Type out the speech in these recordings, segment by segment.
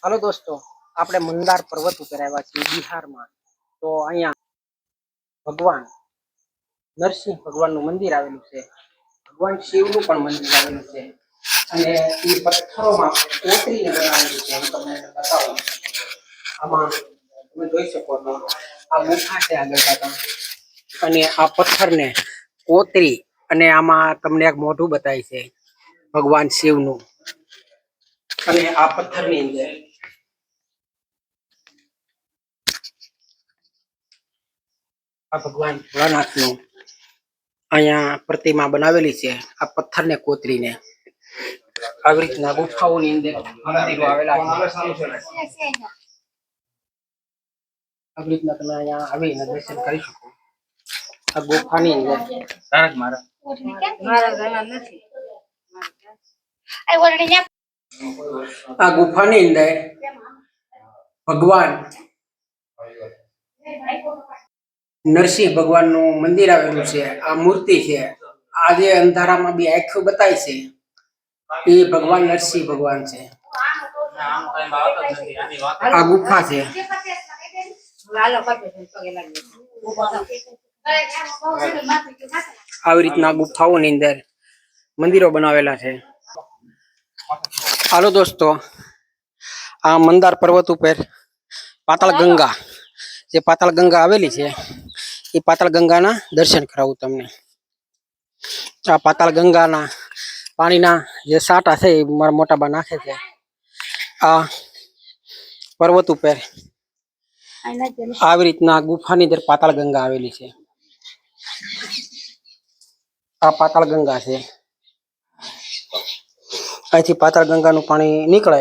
Hello दोस्तों, આપણે મંદાર પર્વત ઉપર આવ્યા છીએ બિહારમાં। તો અહીંયા ભગવાન નરસિંહ ભગવાનનું મંદિર આવેલું છે, ભગવાન શિવનું પણ મંદિર આવેલું છે અને એ પથ્થરોમાં કોતરીને બનાવેલું છે। હું તમને બતાવું, આમાં તમે જોઈ શકો છો આ ગુફા છે આગળ પાછળ, અને આ પથ્થરને કોતરી અને આમાં તમને એક મોઢું બતાય છે ભગવાન શિવનું, અને આ પથ્થરની અંદર આ ભગવાન ભોળાનાથનું અહીંયા પ્રતિમા બનાવેલી છે। આ પથ્થરને કોતરીને આવી રીતના ગુફાઓની અંદર મંદિરો આવેલા છે। આવી રીતના તમે અહીંયા આવીને દર્શન કરી શકો। આ ગુફાની અંદર આ ગુફાની અંદર ભગવાન નરસિંહ ભગવાનનું મંદિર આવેલું છે। આ મૂર્તિ છે, આ જે અંધારામાં બી આંખો બતાય છે એ ભગવાન નરસિંહ ભગવાન છે। આ ગુફા છે, આવી રીતના ગુફાઓની અંદર મંદિરો બનાવેલા છે। હાલો દોસ્તો, આ મંદાર પર્વત ઉપર પાતાળ ગંગા, જે પાતાળ ગંગા આવેલી છે એ પાતાળ ગંગાના દર્શન કરાવું તમને। આ પાતાળ ગંગાના પાણીના જે સાટા છે એ મારા મોટા બા નાખે છે આ પર્વત ઉપર। આવી રીતના ગુફાની અંદર પાતાળ ગંગા આવેલી છે। આ પાતાળ ગંગા છે, અહીંથી પાતાળ ગંગાનું પાણી નીકળે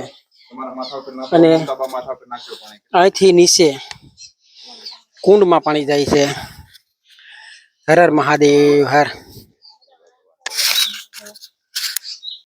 અને અહીંથી નીચે કુંડમાં પાણી જાય છે। હર હર મહાદેવ હર।